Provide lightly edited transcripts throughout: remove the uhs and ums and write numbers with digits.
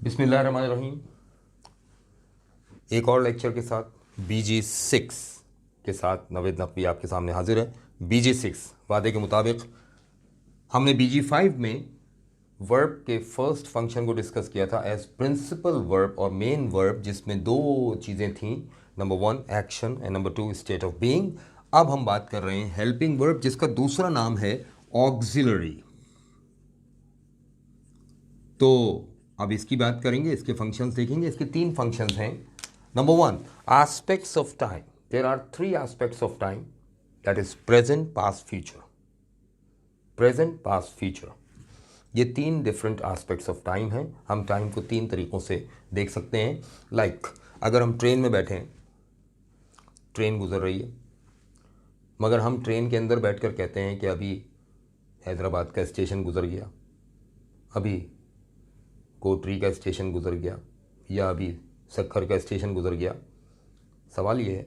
बिस्मिल्लाहिर्रहमानिर्रहीम। एक और लेक्चर के साथ BG6 के साथ नवेद नकवी आपके सामने हाजिर है। BG6 वादे के मुताबिक हमने BG5 में वर्ब के फर्स्ट फंक्शन को डिस्कस किया था एज प्रिंसिपल वर्ब और मेन वर्ब, जिसमें दो चीज़ें थीं, number 1 action and number 2 state of being. अब हम बात कर रहे हैं हेल्पिंग वर्ब, जिसका दूसरा नाम है ऑक्सिलरी। तो अब इसकी बात करेंगे, इसके फंक्शंस देखेंगे। इसके 3 फंक्शंस हैं। Number 1 aspects of time. There are 3 aspects of time, that is present, past, future. Present, past, future, ये 3 डिफरेंट एस्पेक्ट्स ऑफ टाइम हैं। हम टाइम को 3 तरीक़ों से देख सकते हैं। लाइक अगर हम ट्रेन में बैठे हैं, ट्रेन गुजर रही है, मगर हम ट्रेन के अंदर बैठकर कहते हैं कि अभी हैदराबाद का स्टेशन गुजर गया, अभी कोटरी का स्टेशन गुजर गया, या अभी सक्खर का स्टेशन गुजर गया। सवाल ये है,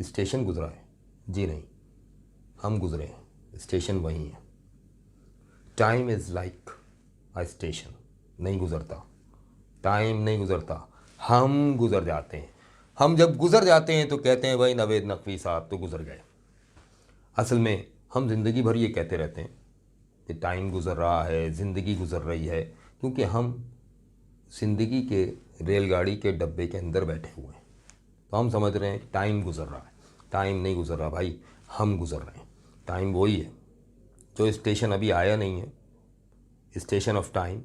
स्टेशन गुजरा है? जी नहीं, हम गुजरे हैं, स्टेशन वही है। Time is like a station, नहीं गुजरता, टाइम नहीं गुजरता, हम गुजर जाते हैं। हम जब गुजर जाते हैं तो कहते हैं भाई नवेद नकवी साहब तो गुजर गए। असल में हम ज़िंदगी भर ये कहते रहते हैं कि टाइम गुजर रहा है, ज़िंदगी गुजर रही है, क्योंकि हम ज़िंदगी के रेलगाड़ी के डब्बे के अंदर बैठे हुए हैं। तो हम समझ रहे हैं टाइम गुजर रहा है। टाइम नहीं गुजर रहा भाई, हम गुजर रहे हैं। टाइम वही है जो स्टेशन अभी आया नहीं है। स्टेशन ऑफ टाइम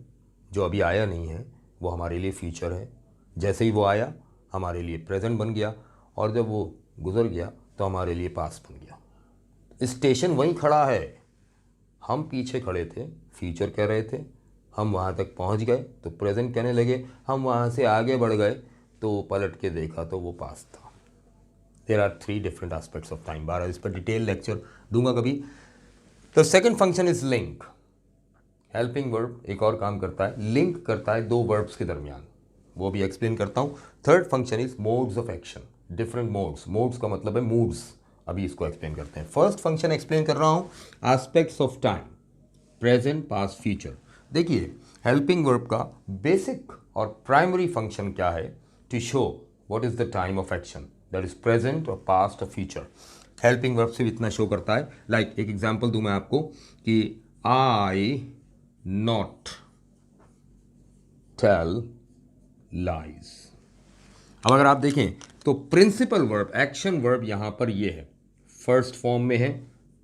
जो अभी आया नहीं है वो हमारे लिए फ्यूचर है। जैसे ही वो आया हमारे लिए प्रेजेंट बन गया, और जब वो गुजर गया तो हमारे लिए पास्ट बन गया। स्टेशन वहीं खड़ा है, हम पीछे खड़े थे, फ्यूचर कह रहे थे, हम वहाँ तक पहुँच गए तो प्रेजेंट कहने लगे, हम वहाँ से आगे बढ़ गए तो पलट के देखा तो वो पास्ट था। There are 3 different aspects of time. 12 इस पर डिटेल लेक्चर दूंगा कभी। तो second function is link. Helping verb एक और काम करता है, लिंक करता है 2 वर्ब्स के दरमियान, वो भी एक्सप्लेन करता हूँ। Third function is modes of action, different modes. Modes का मतलब है मूड्स, अभी इसको एक्सप्लेन करते हैं। फर्स्ट फंक्शन एक्सप्लेन कर रहा हूँ, aspects of time, present, past, future. देखिए हेल्पिंग वर्ब का बेसिक और प्राइमरी फंक्शन क्या है? To show what is the time of action, that is present और पास्ट और फ्यूचर। हेल्पिंग वर्ब से इतना शो करता है। लाइक एक एग्जांपल दूं मैं आपको कि आई नॉट टेल लाइज। अब अगर आप देखें तो प्रिंसिपल वर्ब, एक्शन वर्ब यहां पर ये है, फर्स्ट फॉर्म में है,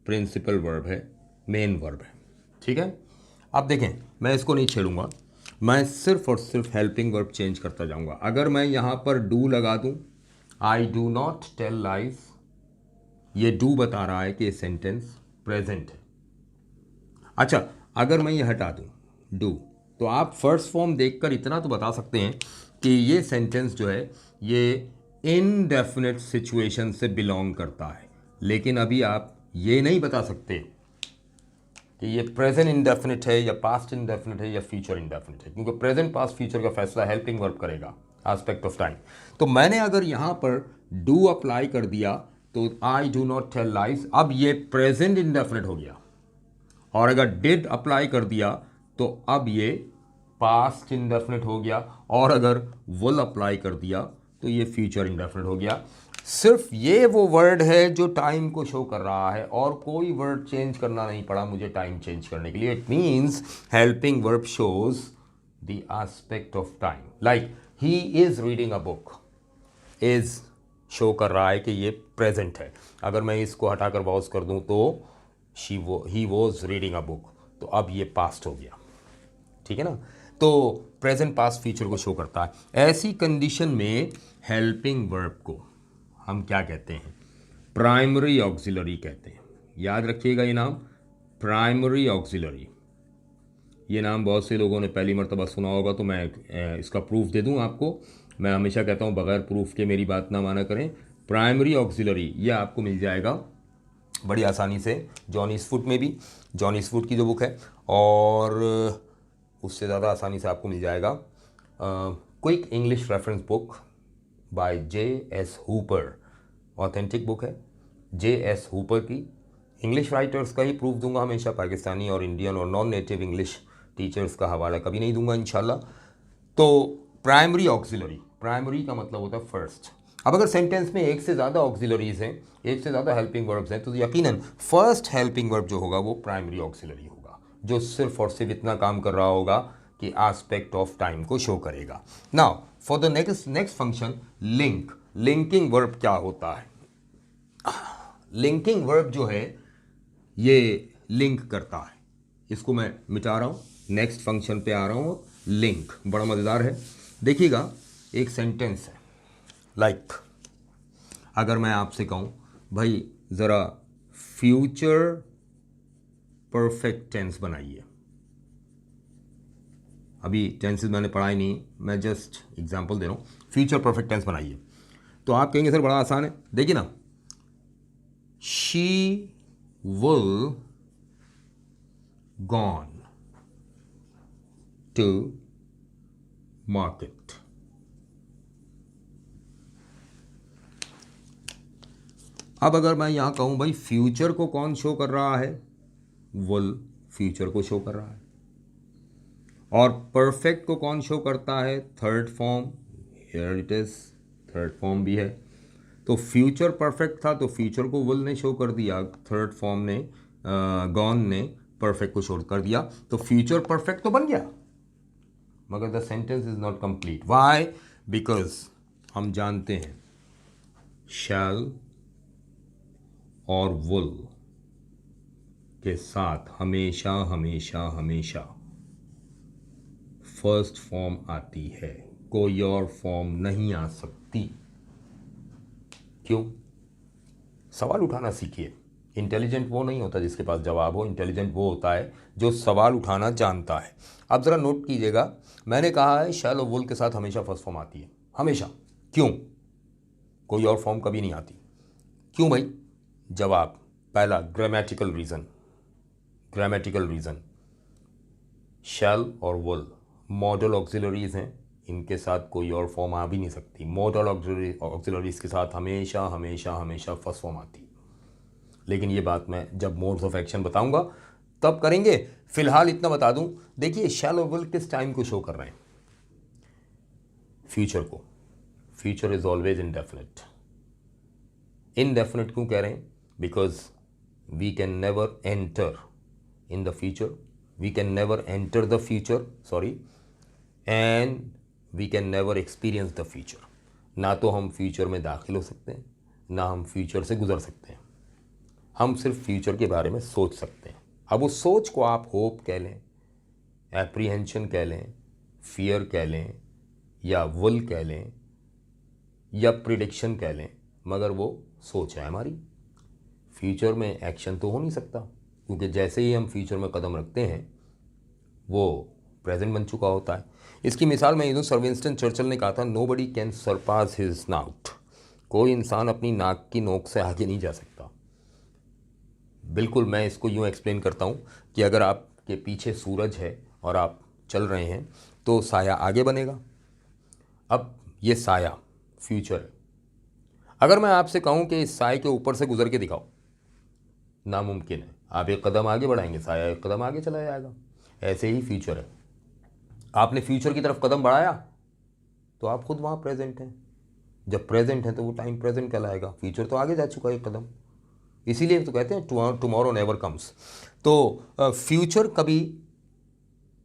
प्रिंसिपल वर्ब है, मेन वर्ब है। ठीक है, अब देखें मैं इसको नहीं छेड़ूंगा, मैं सिर्फ और सिर्फ हेल्पिंग वर्ब चेंज करता जाऊंगा। अगर मैं यहां पर डू लगा दूं, I do not tell lies, ये डू बता रहा है कि ये सेंटेंस प्रेजेंट है। अच्छा, अगर मैं ये हटा दूं डू, तो आप फर्स्ट फॉर्म देखकर इतना तो बता सकते हैं कि ये सेंटेंस जो है ये इनडेफिनेट सिचुएशन से बिलोंग करता है। लेकिन अभी आप ये नहीं बता सकते कि ये प्रेजेंट इंडेफिनिट है या पास्ट इंडेफिनिट है या फ्यूचर इंडेफिनिट है, क्योंकि प्रेजेंट, पास्ट, फ्यूचर का फैसला हेल्पिंग वर्ब करेगा, एस्पेक्ट ऑफ टाइम। तो मैंने अगर यहाँ पर डू अप्लाई कर दिया तो I do not tell lies, अब ये प्रेजेंट इंडेफिनिट हो गया। और अगर डिड अप्लाई कर दिया तो अब ये पास्ट इंडेफिनिट हो गया। और अगर विल अप्लाई कर दिया तो ये फ्यूचर इंडेफिनिट हो गया। सिर्फ ये वो वर्ड है जो टाइम को शो कर रहा है, और कोई वर्ड चेंज करना नहीं पड़ा मुझे टाइम चेंज करने के लिए। It means helping verb shows the aspect of time. Like he is reading a book, is show कर रहा है कि ये प्रेजेंट है। अगर मैं इसको हटाकर वॉज कर दूं तो he was reading a book, तो अब ये पास्ट हो गया। ठीक है ना, तो प्रेजेंट, पास्ट, फ्यूचर को शो करता है। ऐसी कंडीशन में हेल्पिंग वर्ब को हम क्या कहते हैं? प्राइमरी ऑक्सिलरी कहते हैं। याद रखिएगा ये नाम, प्राइमरी ऑक्सिलरी। ये नाम बहुत से लोगों ने पहली मर्तबा सुना होगा, तो मैं इसका प्रूफ दे दूं आपको। मैं हमेशा कहता हूं बगैर प्रूफ के मेरी बात ना माना करें। प्राइमरी ऑक्सिलरी ये आपको मिल जाएगा बड़ी आसानी से जॉन ईस्टवुड में भी, जॉन ईस्टवुड की जो बुक है, और उससे ज़्यादा आसानी से आपको मिल जाएगा quick English reference book by J.S. Hooper. Authentic book है J.S. हूपर की। इंग्लिश राइटर्स का ही प्रूफ दूंगा हमेशा, पाकिस्तानी और इंडियन और नॉन नेटिव इंग्लिश टीचर्स का हवाला कभी नहीं दूंगा इंशाल्लाह। तो प्राइमरी ऑक्सिलरी, प्राइमरी का मतलब होता है फर्स्ट। अब अगर सेंटेंस में एक से ज़्यादा ऑक्सिलरीज हैं, एक से ज़्यादा हेल्पिंग वर्ब्स हैं, तो यकीनन फर्स्ट हेल्पिंग वर्ब जो होगा वो प्राइमरी ऑक्सिलरी होगा, जो सिर्फ और सिर्फ इतना काम कर रहा होगा कि एस्पेक्ट ऑफ टाइम को शो करेगा। Now for the next function link, linking verb क्या होता है? लिंकिंग वर्ब जो है ये लिंक करता है, इसको मैं मिटा रहा हूँ, नेक्स्ट फंक्शन पे आ रहा हूँ। लिंक बड़ा मज़ेदार है, देखिएगा एक सेंटेंस है लाइक अगर मैं आपसे कहूँ भाई ज़रा फ्यूचर परफेक्ट टेंस बनाइए, अभी टेंसेस मैंने पढ़ाई नहीं, मैं जस्ट एग्जांपल दे रहा हूँ, फ्यूचर परफेक्ट टेंस बनाइए, तो आप कहेंगे सर बड़ा आसान है, देखिए ना, she will gone to market. अब अगर मैं यहां कहूं भाई फ्यूचर को कौन शो कर रहा है, विल फ्यूचर को शो कर रहा है, और परफेक्ट को कौन शो करता है, third form, here it is third form भी है, तो फ्यूचर परफेक्ट था तो फ्यूचर को विल ने शो कर दिया, थर्ड फॉर्म ने गॉन ने परफेक्ट को शो कर दिया, तो फ्यूचर परफेक्ट तो बन गया, मगर the sentence is not complete. Why? Because हम जानते हैं शैल और विल के साथ हमेशा हमेशा हमेशा फर्स्ट फॉर्म आती है, कोई और फॉर्म नहीं आ सकती। क्यों? सवाल उठाना सीखिए। इंटेलिजेंट वो नहीं होता जिसके पास जवाब हो, इंटेलिजेंट वो होता है जो सवाल उठाना जानता है। अब ज़रा नोट कीजिएगा, मैंने कहा है शैल और विल के साथ हमेशा फर्स्ट फॉर्म आती है, हमेशा। क्यों? कोई और फॉर्म कभी नहीं आती। क्यों भाई? जवाब पहला, ग्रामेटिकल रीज़न, ग्रामेटिकल रीज़न, शैल और विल मॉडल ऑक्सिलरीज हैं, इनके साथ कोई और फॉर्म आ भी नहीं सकती। मॉडल ऑक्सिलरीज के साथ हमेशा हमेशा हमेशा फर्स्ट फॉर्म आती। लेकिन ये बात मैं जब मोड्स ऑफ एक्शन बताऊंगा तब करेंगे, फिलहाल इतना बता दूं, देखिए शैल और विल किस टाइम को शो कर रहे हैं, फ्यूचर को। Future is always indefinite. Indefinite क्यों कह रहे हैं? Because we can never enter in the future, we can never enter the future, sorry, and we can never experience the future। ना तो हम फ्यूचर में दाखिल हो सकते हैं, ना हम फ्यूचर से गुजर सकते हैं, हम सिर्फ फ्यूचर के बारे में सोच सकते हैं। अब उस सोच को आप होप कह लें, एप्रीहेंशन कह लें, फियर कह लें, या विल कह लें, या प्रिडिक्शन कह लें, मगर वो सोच है हमारी। फ्यूचर में एक्शन तो हो नहीं सकता, क्योंकि जैसे ही हम फ्यूचर में कदम रखते हैं वो प्रेजेंट बन चुका होता है। इसकी मिसाल मैं यूँ, सर विंस्टन चर्चिल ने कहा था, nobody can Sarpass his snout. कोई इंसान अपनी नाक की नोक से आगे नहीं जा सकता। बिल्कुल, मैं इसको यूँ एक्सप्लेन करता हूँ कि अगर आपके पीछे सूरज है और आप चल रहे हैं तो साया आगे बनेगा। अब ये साया फ्यूचर है, अगर मैं आपसे कहूँ कि इस साए के ऊपर से गुजर के दिखाओ, नामुमकिन है। आप एक कदम आगे बढ़ाएंगे, साया एक कदम आगे चला जाएगा। ऐसे ही फ्यूचर है, आपने फ्यूचर की तरफ कदम बढ़ाया तो आप खुद वहाँ प्रेजेंट हैं। जब प्रेजेंट है तो वो टाइम प्रेजेंट कहलाएगा, फ्यूचर तो आगे जा चुका है एक कदम। इसीलिए तो कहते हैं टुमारो नेवर कम्स। तो फ्यूचर कभी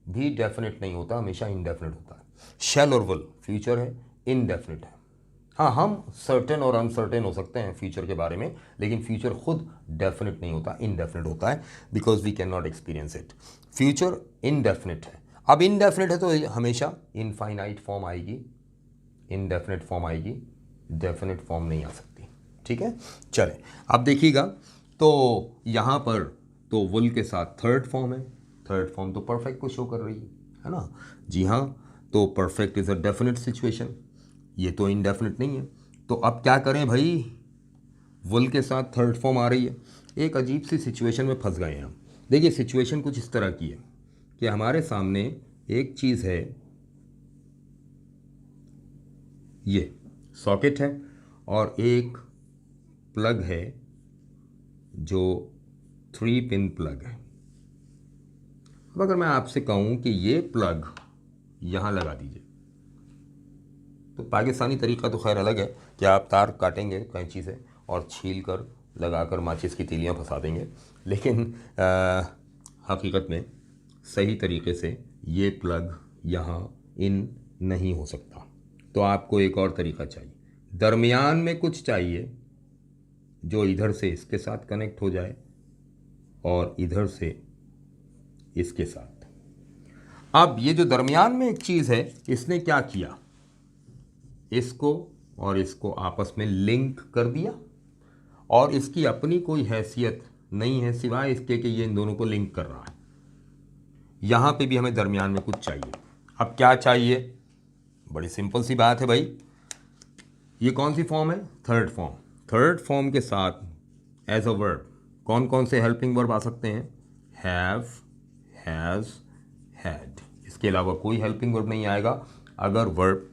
भी डेफिनेट नहीं होता, हमेशा इनडेफिनेट होता है। शैल और विल फ्यूचर है, इनडेफिनेट है। हाँ, हम सर्टेन और अनसर्टेन हो सकते हैं फ्यूचर के बारे में, लेकिन फ्यूचर खुद डेफिनेट नहीं होता, इनडेफिनेट होता है, because we can not experience it. Future indefinite है। अब इनडेफिनेट है तो हमेशा इनफाइनाइट फॉर्म आएगी, इनडेफिनेट फॉर्म आएगी, डेफिनेट फॉर्म नहीं आ सकती। ठीक है, चले अब देखिएगा, तो यहाँ पर तो विल के साथ थर्ड फॉर्म है, थर्ड फॉर्म तो परफेक्ट को शो कर रही है ना? जी हाँ, तो perfect is a definite situation, ये तो इनडेफिनेट नहीं है। तो अब क्या करें भाई, विल के साथ थर्ड फॉर्म आ रही है, एक अजीब सी सिचुएशन में फंस गए हैं हम। देखिए सिचुएशन कुछ इस तरह की है कि हमारे सामने एक चीज़ है, ये सॉकेट है और एक प्लग है जो 3 पिन प्लग है। अब अगर मैं आपसे कहूँ कि ये प्लग यहाँ लगा दीजिए, तो पाकिस्तानी तरीका तो खैर अलग है कि आप तार काटेंगे कैंची से और छील कर लगा कर माचिस की तीलियाँ फंसा देंगे, लेकिन हकीकत में सही तरीके से ये प्लग यहाँ इन नहीं हो सकता। तो आपको एक और तरीका चाहिए, दरमियान में कुछ चाहिए जो इधर से इसके साथ कनेक्ट हो जाए और इधर से इसके साथ। अब ये जो दरमियान में एक चीज़ है, इसने क्या किया, इसको और इसको आपस में लिंक कर दिया और इसकी अपनी कोई हैसियत नहीं है सिवाय इसके कि ये इन दोनों को लिंक कर रहा है। यहाँ पे भी हमें दरमियान में कुछ चाहिए। अब क्या चाहिए, बड़ी सिंपल सी बात है भाई, ये कौन सी फॉर्म है, थर्ड फॉर्म। थर्ड फॉर्म के साथ एज अ वर्ब कौन कौन से हेल्पिंग वर्ब आ सकते हैं, हैव, हैज़, हैड। इसके अलावा कोई हेल्पिंग वर्ब नहीं आएगा अगर verb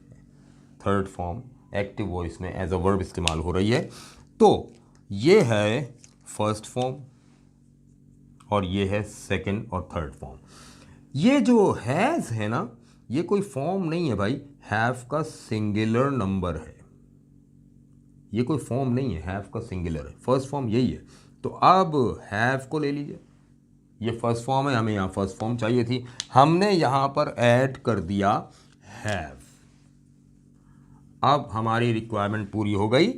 third form active voice में एज अ वर्ब इस्तेमाल हो रही है। तो ये है फर्स्ट फॉर्म और ये है सेकंड और थर्ड फॉर्म। ये जो हैज़ है ना, ये कोई फॉर्म नहीं है भाई, हैव का सिंगुलर नंबर है, ये कोई फॉर्म नहीं है, हैव का सिंगुलर है, फर्स्ट फॉर्म यही है। तो अब हैव को ले लीजिए, ये फर्स्ट फॉर्म है, हमें यहाँ फर्स्ट फॉर्म चाहिए थी, हमने यहाँ पर ऐड कर दिया हैव। अब हमारी रिक्वायरमेंट पूरी हो गई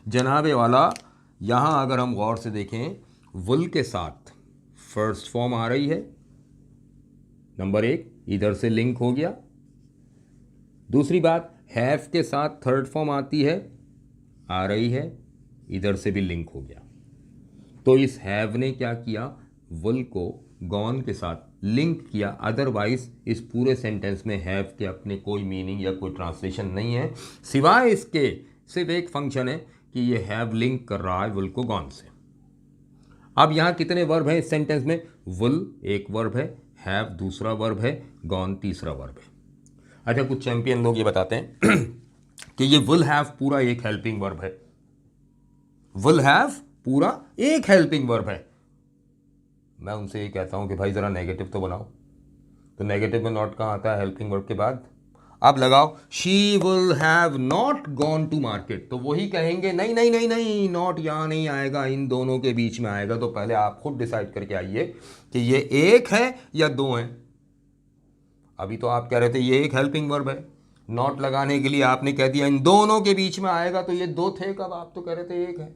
जनाबे वाला। यहाँ अगर हम गौर से देखें, वुल के साथ फर्स्ट फॉर्म आ रही है, नंबर एक, इधर से लिंक हो गया। दूसरी बात, हैव के साथ थर्ड फॉर्म आती है, आ रही है, इधर से भी लिंक हो गया। तो इस हैव ने क्या किया, वुल को गॉन के साथ लिंक किया। अदरवाइज इस पूरे सेंटेंस में हैव के अपने कोई मीनिंग या कोई ट्रांसलेशन नहीं है, सिवाय इसके सिर्फ एक फंक्शन है कि ये हैव लिंक कर रहा है वुल को गॉन से। अब यहाँ कितने वर्ब हैं इस सेंटेंस में, वुल एक वर्ब है, हैव दूसरा वर्ब है, गॉन तीसरा वर्ब है। अच्छा, कुछ चैंपियन लोग ये बताते हैं कि ये विल हैव पूरा एक हेल्पिंग वर्ब है, विल हैव पूरा एक हेल्पिंग वर्ब है। मैं उनसे ये कहता हूं कि भाई जरा नेगेटिव तो बनाओ। तो नेगेटिव में नॉट कहाँ आता है हेल्पिंग वर्ब के बाद, अब लगाओ she will have not gone to market, तो वही कहेंगे नहीं नहीं नहीं नहीं, नॉट यहां नहीं आएगा, इन दोनों के बीच में आएगा। तो पहले आप खुद डिसाइड करके आइए कि ये एक है या दो है। अभी तो आप कह रहे थे ये एक हेल्पिंग वर्ब है, नॉट लगाने के लिए आपने कह दिया इन दोनों के बीच में आएगा, तो ये दो थे कब, आप तो कह रहे थे एक है।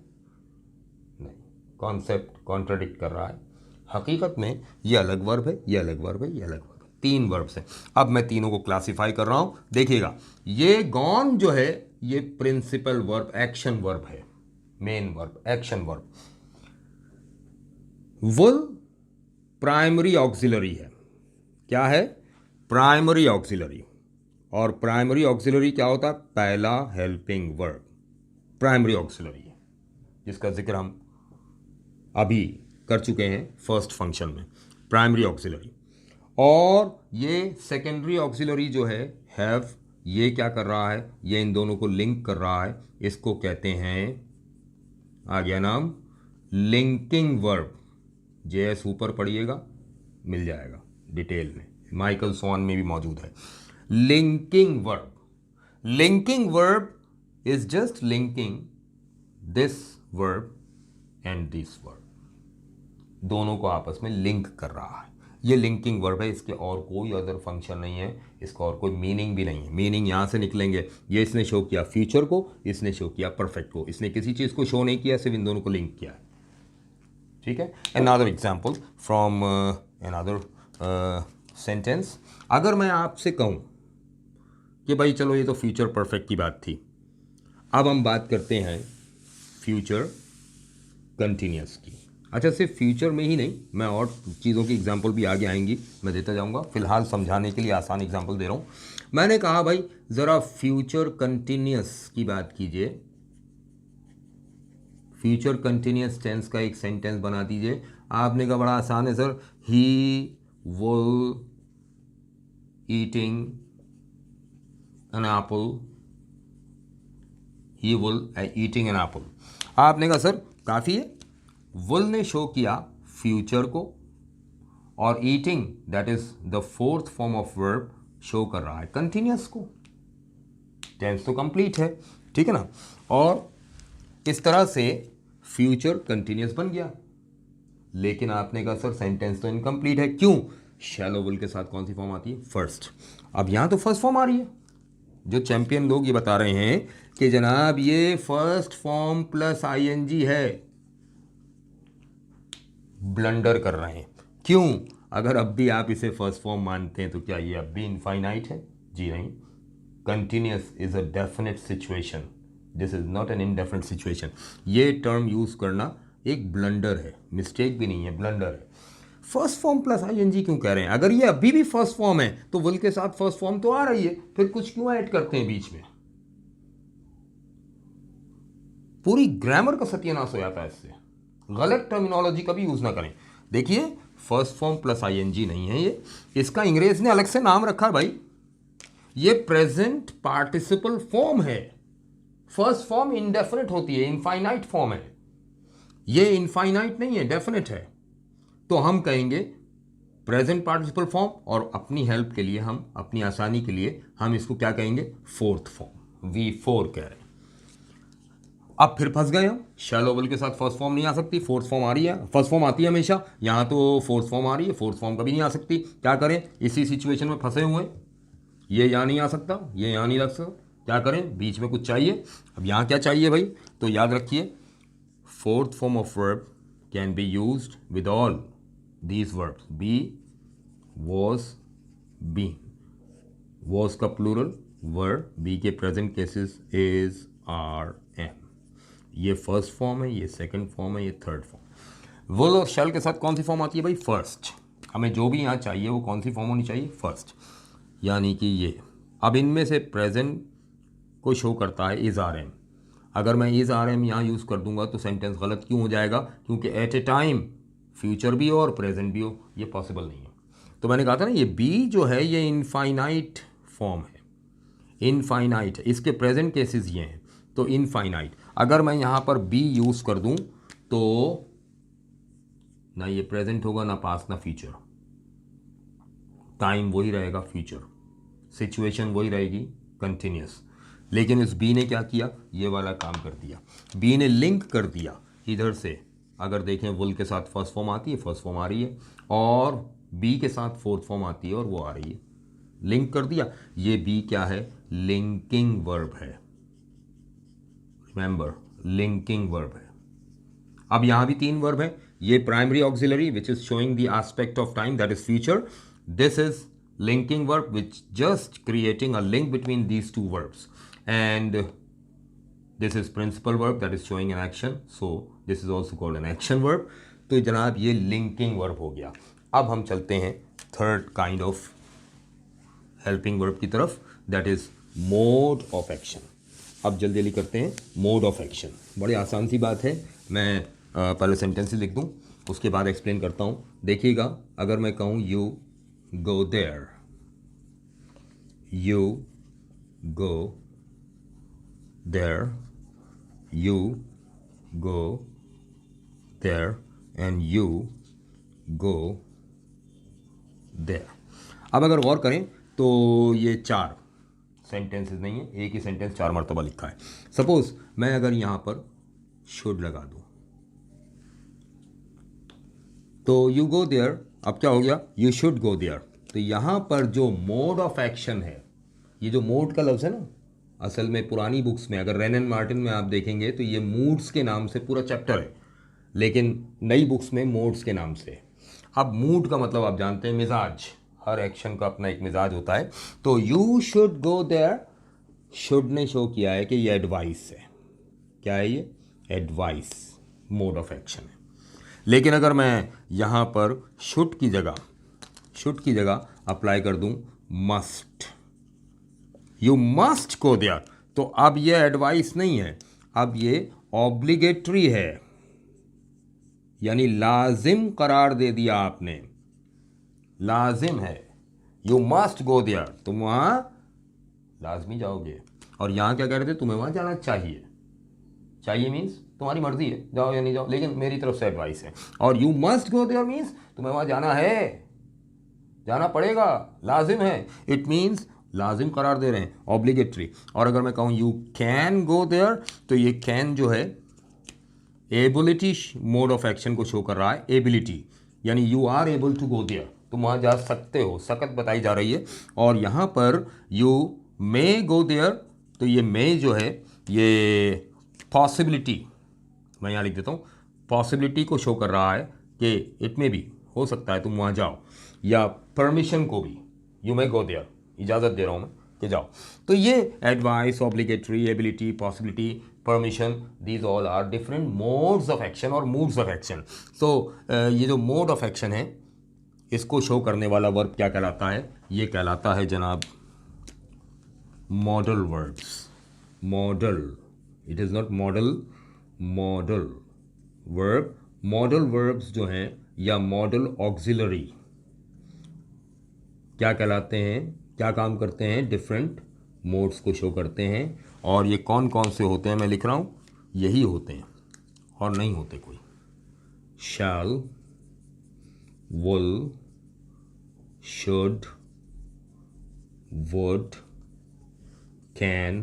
नहीं, कॉन्सेप्ट कॉन्ट्राडिक्ट कर रहा है। हकीकत में ये अलग वर्ब है, ये अलग वर्ब है, ये अलग वर्ब है, तीन वर्ब्स हैं। अब मैं तीनों को क्लासिफाई कर रहा हूं, देखिएगा। ये गॉन जो है ये प्रिंसिपल वर्ब, एक्शन वर्ब है, मेन वर्ब, एक्शन वर्ब। वुल प्राइमरी ऑक्सिलरी है, क्या है, प्राइमरी ऑक्सिलरी। और प्राइमरी ऑक्सिलरी क्या होता है, पहला हेल्पिंग वर्ब प्राइमरी ऑक्सिलरी है, जिसका जिक्र हम अभी कर चुके हैं फर्स्ट फंक्शन में, प्राइमरी ऑक्सिलरी। और ये सेकेंडरी ऑक्सिलरी जो है हैव, ये क्या कर रहा है, ये इन दोनों को लिंक कर रहा है, इसको कहते हैं, आ गया नाम, लिंकिंग वर्ब। जेएस ऊपर पढ़िएगा, मिल जाएगा डिटेल में, माइकल सोन में भी मौजूद है। Linking verb, linking verb is just linking this verb and this verb, दोनों को आपस में लिंक कर रहा है। ये लिंकिंग वर्ब है, इसके और कोई अदर फंक्शन नहीं है, इसका और कोई मीनिंग भी नहीं है। मीनिंग यहाँ से निकलेंगे, ये इसने शो किया फ्यूचर को, इसने शो किया परफेक्ट को, इसने किसी चीज़ को शो नहीं किया, सिर्फ इन दोनों को लिंक किया है। ठीक है, another example from another sentence. अगर मैं आपसे कहूँ कि भाई चलो ये तो फ्यूचर परफेक्ट की बात थी, अब हम बात करते हैं फ्यूचर कंटिन्यूस की। अच्छा, सिर्फ फ्यूचर में ही नहीं, मैं और चीज़ों की एग्जांपल भी आगे आएंगी, मैं देता जाऊंगा, फिलहाल समझाने के लिए आसान एग्जांपल दे रहा हूँ। मैंने कहा भाई ज़रा फ्यूचर कंटिन्यूस की बात कीजिए, फ्यूचर कंटिन्यूस टेंस का एक सेंटेंस बना दीजिए। आपने कहा बड़ा आसान है sir, he will eating an apple, he will eating an apple. आपने कहा सर काफ़ी है, विल ने शो किया फ्यूचर को, और eating that is the fourth form of verb show कर रहा है कंटिन्यूस को। टेंस तो कंप्लीट है, ठीक है ना। और इस तरह से फ्यूचर कंटिन्यूस बन गया। लेकिन आपने कहा सर सेंटेंस तो इनकम्प्लीट है, क्यों? शैलो विल के साथ कौन सी फॉर्म आती है? फर्स्ट। अब यहां तो फर्स्ट फॉर्म आ रही है। जो चैंपियन लोग ये बता रहे हैं कि जनाब ये फर्स्ट फॉर्म प्लस आईएनजी है, ब्लंडर कर रहे हैं। क्यों? अगर अब भी आप इसे फर्स्ट फॉर्म मानते हैं तो क्या ये अब भी इनफाइनाइट है? जी नहीं। Continuous is a definite situation, this is not an indefinite situation. ये टर्म यूज करना एक ब्लंडर है, मिस्टेक भी नहीं है, ब्लंडर है। फर्स्ट फॉर्म प्लस आईएनजी क्यों कह रहे हैं? अगर ये अभी भी फर्स्ट फॉर्म है तो विल के साथ फर्स्ट फॉर्म तो आ रही है, फिर कुछ क्यों ऐड करते हैं बीच में? पूरी ग्रामर का सत्यानाश हो जाता है इससे। गलत टर्मिनोलॉजी कभी यूज ना करें। देखिए फर्स्ट फॉर्म प्लस आईएनजी नहीं है ये, इसका अंग्रेज ने अलग से नाम रखा है भाई, ये प्रेजेंट पार्टिसिपल फॉर्म है। फर्स्ट फॉर्म इंडेफिनिट होती है, इनफाइनाइट फॉर्म है, ये इनफाइनाइट नहीं है, डेफिनेट है। तो हम कहेंगे प्रेजेंट पार्टिसिपल फॉर्म, और अपनी हेल्प के लिए, हम अपनी आसानी के लिए हम इसको क्या कहेंगे? फोर्थ फॉर्म, V4 कह रहे हैं। अब फिर फंस गए हम, शैलो विल के साथ फर्स्ट फॉर्म नहीं आ सकती, फोर्थ फॉर्म आ रही है। फर्स्ट फॉर्म आती है हमेशा, यहां तो फोर्थ फॉर्म आ रही है, फोर्थ फॉर्म कभी नहीं आ सकती। क्या करें? इसी सिचुएशन में फंसे हुए, ये यहां नहीं आ सकता, ये यहां नहीं लग सकता, क्या करें? बीच में कुछ चाहिए। अब यहां क्या चाहिए भाई? तो याद रखिए fourth form of verb can be used with all these verbs, be, was, been. was का प्लूरल were, be के present cases is, are, am। ये फर्स्ट फॉर्म है, ये सेकंड फॉर्म है, ये थर्ड फॉर्म। will और shall के साथ कौन सी फॉर्म आती है भाई? फर्स्ट। हमें जो भी यहाँ चाहिए वो कौन सी फॉर्म होनी चाहिए? फर्स्ट। यानी कि ये, अब इनमें से प्रेजेंट को शो करता है is, are, am। अगर मैं is, are, am यहाँ यूज़ कर दूंगा तो सेंटेंस गलत क्यों हो जाएगा? क्योंकि एट ए टाइम फ्यूचर भी हो और प्रेजेंट भी हो, ये पॉसिबल नहीं है। तो मैंने कहा था ना ये बी जो है ये इनफाइनाइट फॉर्म है, इनफाइनाइट है, इसके प्रेजेंट केसेस ये हैं, तो इनफाइनाइट। अगर मैं यहाँ पर बी यूज़ कर दूँ तो ना ये प्रेजेंट होगा, ना पास्ट, ना फ्यूचर। टाइम वही रहेगा फ्यूचर, सिचुएशन वही रहेगी कंटिन्यूस। लेकिन इस बी ने क्या किया? ये वाला काम कर दिया, बी ने लिंक कर दिया इधर से। अगर देखें वुल के साथ फर्स्ट फॉर्म आती है, फर्स्ट फॉर्म आ रही है, और बी के साथ फोर्थ फॉर्म आती है और वो आ रही है, लिंक कर दिया। ये बी क्या है? लिंकिंग वर्ब है, रिमेंबर लिंकिंग वर्ब है। अब यहां भी तीन वर्ब है, ये primary auxiliary which is showing the aspect of time, that is future. This is linking verb which just creating a link between these two verbs, and this is principal verb that is showing an action, so this is also called an action verb। तो जनाब ये linking verb हो गया। अब हम चलते हैं third kind of helping verb की तरफ, that is mode of action. अब जल्दी जल्दी करते हैं मोड ऑफ एक्शन, बड़ी आसान सी बात है। मैं पहले सेंटेंसेस लिख दूं, उसके बाद एक्सप्लेन करता हूं। देखिएगा, अगर मैं कहूं you go there, you go there, you go there, and you go there। अब अगर गौर करें तो ये चार सेंटेंसेस नहीं है, एक ही सेंटेंस चार मरतबा लिखा है। सपोज मैं अगर यहां पर शुड लगा दूं तो यू गो देयर, अब क्या हो गया? You should go there. तो यहां पर जो मोड ऑफ एक्शन है, ये जो मोड का लफ्ज़ है ना, असल में पुरानी बुक्स में अगर रेन एंड मार्टिन में आप देखेंगे तो ये मूड्स के नाम से पूरा चैप्टर है, लेकिन नई बुक्स में मोड्स के नाम से। अब मूड का मतलब आप जानते हैं मिजाज, हर एक्शन का अपना एक मिजाज होता है। तो you should go there, should ने शो किया है कि ये एडवाइस है। क्या है ये? एडवाइस, मोड ऑफ एक्शन है। लेकिन अगर मैं यहाँ पर शुड की जगह अप्लाई कर दूँ must, you must go there, तो अब ये एडवाइस नहीं है, अब ये ऑब्लिगेटरी है, यानी लाजिम करार दे दिया आपने, लाजिम है। यू मस्ट गो देयर, तुम वहाँ लाजमी जाओगे। और यहाँ क्या कह रहे थे? तुम्हें वहाँ जाना चाहिए। चाहिए मीन्स तुम्हारी मर्जी है, जाओ या नहीं जाओ, लेकिन मेरी तरफ से एडवाइस है। और you must go there means तुम्हें वहाँ जाना है, जाना पड़ेगा, लाजिम है। इट मीन्स लाजिम करार दे रहे हैं, ऑब्लिगेटरी। और अगर मैं कहूँ यू कैन गो देयर, तो ये कैन जो है एबिलिटी मोड ऑफ एक्शन को शो कर रहा है, एबिलिटी, यानी you are able to go there, तुम वहाँ जा सकते हो, सकत बताई जा रही है। और यहाँ पर यू मे गो देयर, तो ये मे जो है ये पॉसिबिलिटी, मैं यहाँ लिख देता हूँ, पॉसिबिलिटी को शो कर रहा है कि इट में भी हो सकता है तुम वहाँ जाओ, या परमिशन को भी, यू मे गो देयर, इजाज़त दे रहा हूँ मैं कि जाओ। तो ये advice, obligatory, ability, possibility, permission, these all are different modes of action और मूड्स ऑफ एक्शन। सो ये जो मोड ऑफ एक्शन है इसको शो करने वाला वर्ब क्या कहलाता है? ये कहलाता है जनाब modal verbs. Model, it is not model, modal verb. Modal verbs जो हैं या मॉडल ऑक्सिलरी क्या कहलाते हैं, क्या काम करते हैं? डिफरेंट मोड्स को शो करते हैं। और ये कौन कौन से होते हैं मैं लिख रहा हूँ, यही होते हैं और नहीं होते कोई। Shall, will, should, would, can,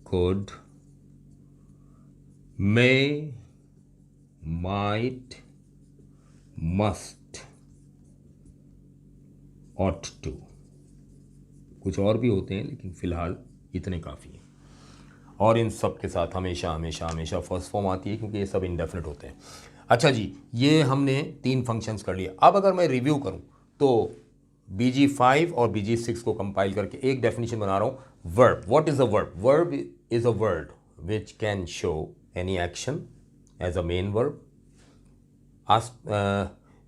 could, may, might, must, ought to। कुछ और भी होते हैं लेकिन फ़िलहाल इतने काफ़ी हैं। और इन सब के साथ हमेशा हमेशा हमेशा फर्स्ट फॉर्म आती है क्योंकि ये सब इंडेफिनिट होते हैं। अच्छा जी, ये हमने 3 फंक्शंस कर लिए। अब अगर मैं रिव्यू करूं तो BG5 और BG6 को कंपाइल करके एक डेफिनेशन बना रहा हूं। Verb, what is a verb? Verb is a word which can show any action as a main verb,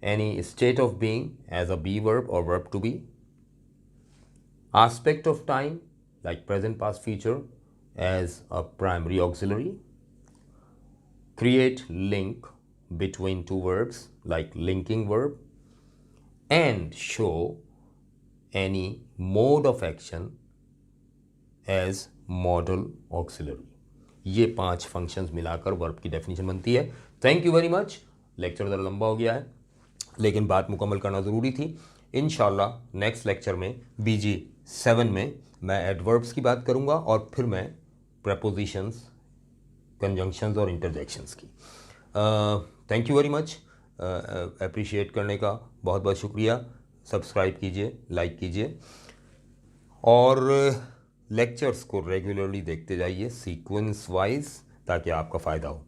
any state of being as a be verb or verb to be, aspect of time like present, past, future as a primary auxiliary, create link between two verbs like linking verb, and show any mode of action as modal auxiliary। ये 5 functions मिलाकर verb की definition बनती है। Thank you very much. Lecture ज़रा लंबा हो गया है लेकिन बात मुकम्मल करना ज़रूरी थी। इंशाल्लाह नेक्स्ट लेक्चर में BG7 में मैं एडवर्ब्स की बात करूंगा और फिर मैं प्रपोजिशंस, कंजंक्शंस और इंटरजेक्शंस की। Thank you very much. Appreciate करने का बहुत बहुत शुक्रिया। सब्सक्राइब कीजिए, लाइक कीजिए और लेक्चर्स को रेगुलरली देखते जाइए सीक्वेंस वाइज, ताकि आपका फ़ायदा हो।